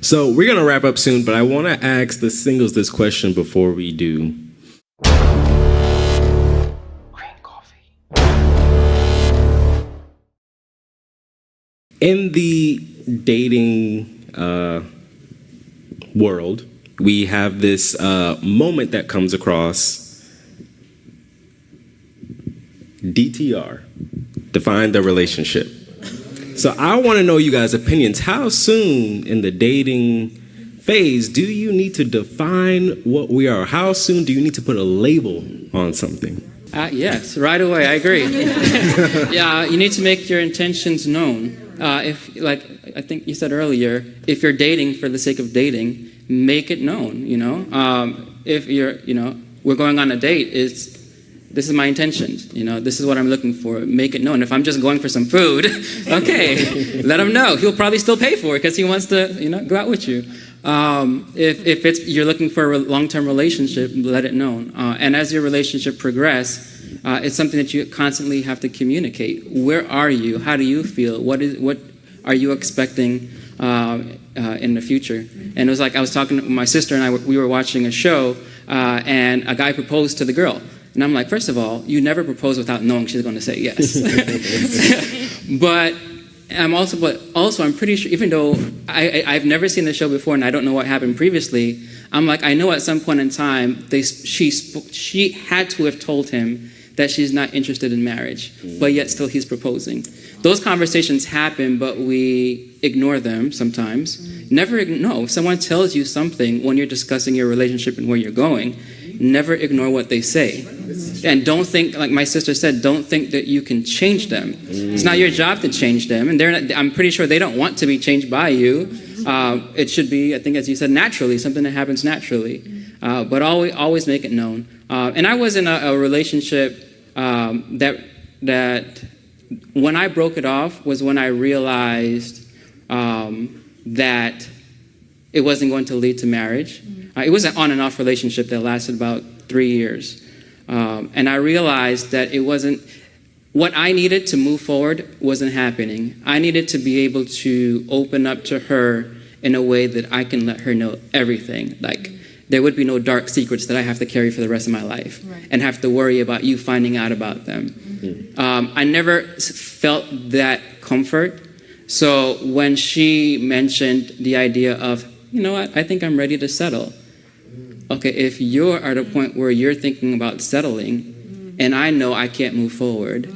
So we're going to wrap up soon, but I want to ask the singles this question before we do. Green coffee. In the dating world, we have this moment that comes across DTR, define the relationship. So I want to know you guys' opinions. How soon in the dating phase do you need to define what we are? How soon do you need to put a label on something? Yes, right away. I agree. Yeah, you need to make your intentions known. If, like I think you said earlier, if you're dating for the sake of dating, make it known. You know, if you're, we're going on a date, this is my intentions. This is what I'm looking for. Make it known. If I'm just going for some food, okay, let him know. He'll probably still pay for it because he wants to, go out with you. If you're looking for a long-term relationship, let it known. And as your relationship progresses, it's something that you constantly have to communicate. Where are you? How do you feel? What are you expecting in the future? And it was like I was talking to my sister and I. We were watching a show, and a guy proposed to the girl. And I'm like, first of all, you never propose without knowing she's going to say yes. But I'm pretty sure, even though I've never seen the show before and I don't know what happened previously, I'm like, I know at some point in time she had to have told him that she's not interested in marriage, but yet still he's proposing. Those conversations happen, but we ignore them sometimes. If someone tells you something when you're discussing your relationship and where you're going, never ignore what they say. And don't think, like my sister said, don't think that you can change them. It's not your job to change them. And I'm pretty sure they don't want to be changed by you. It should be, I think as you said, naturally, something that happens naturally. But always make it known. And I was in a relationship that when I broke it off was when I realized that it wasn't going to lead to marriage. It was an on and off relationship that lasted about 3 years. And I realized that it wasn't, what I needed to move forward wasn't happening. I needed to be able to open up to her in a way that I can let her know everything. Like, there would be no dark secrets that I have to carry for the rest of my life and have to worry about you finding out about them. I never felt that comfort. So when she mentioned the idea of, you know what, I think I'm ready to settle. Okay, if you're at a point where you're thinking about settling and I know I can't move forward,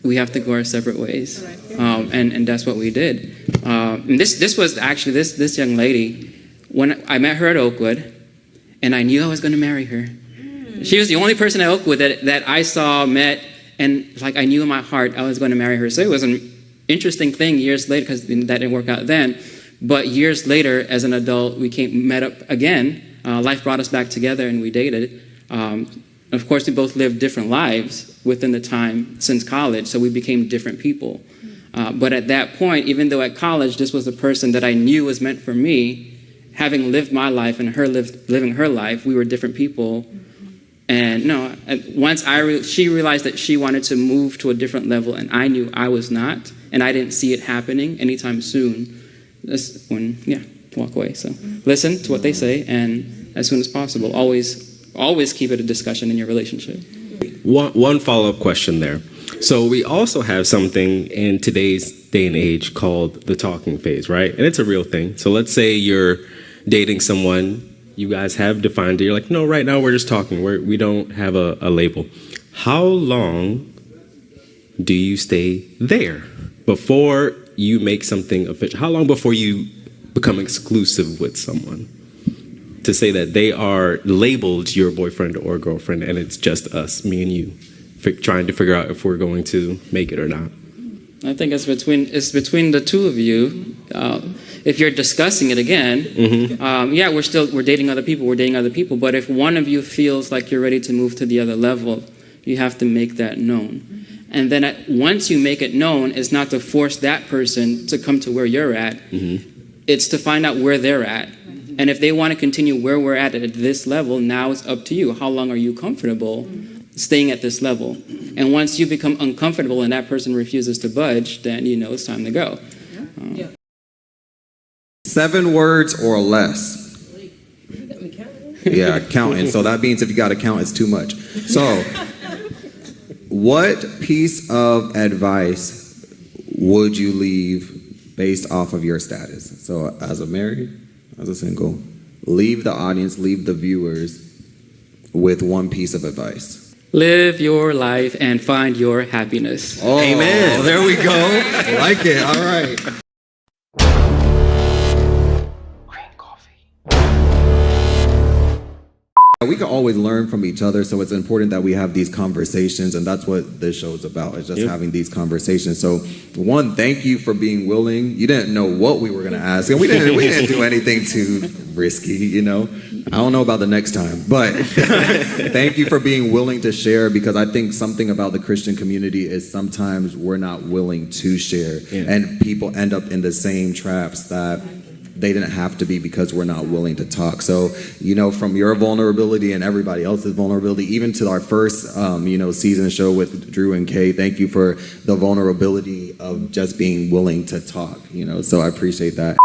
we have to go our separate ways. And that's what we did. And this was actually, this young lady, when I met her at Oakwood, and I knew I was going to marry her. She was the only person at Oakwood that I saw, met, and like I knew in my heart I was going to marry her. So it was an interesting thing years later, because that didn't work out then. But years later, as an adult, we met up again. Life brought us back together, and we dated. Of course, we both lived different lives within the time since college, so we became different people. But at that point, even though at college this was the person that I knew was meant for me, having lived my life and her living her life, we were different people. And no, once she realized that she wanted to move to a different level, and I knew I was not, and I didn't see it happening anytime soon, that's when, walk away. So listen to what they say, and as soon as possible, always keep it a discussion in your relationship. One follow-up question there. So we also have something in today's day and age called the talking phase, right? And it's a real thing. So let's say you're dating someone, you guys have defined it, you're like, no, right now we're just talking, we don't have a label. How long do you stay there before you make something official? How long before you become exclusive with someone to say that they are labeled your boyfriend or girlfriend and it's just us, me and you, trying to figure out if we're going to make it or not? I think it's between the two of you. If you're discussing it again, we're dating other people, but if one of you feels like you're ready to move to the other level, you have to make that known. And then once you make it known, it's not to force that person to come to where you're at. It's to find out where they're at. And if they want to continue where we're at this level, now it's up to you. How long are you comfortable staying at this level? And once you become uncomfortable and that person refuses to budge, then you know it's time to go. 7 words or less. Yeah, counting. So that means if you got to count, it's too much. So, what piece of advice would you leave based off of your status? So, as a married, as a single, leave the audience, leave the viewers with one piece of advice. Live your life and find your happiness. Oh, Amen. There we go. I like it. All right. We can always learn from each other, so it's important that we have these conversations, and that's what this show is about, is just having these conversations. So, one, thank you for being willing. You didn't know what we were going to ask, and we didn't do anything too risky, you know. I don't know about the next time, but thank you for being willing to share, because I think something about the Christian community is sometimes we're not willing to share, and people end up in the same traps that they didn't have to be because we're not willing to talk. So, you know, from your vulnerability and everybody else's vulnerability, even to our first, season show with Drew and Kay, thank you for the vulnerability of just being willing to talk, you know, so I appreciate that.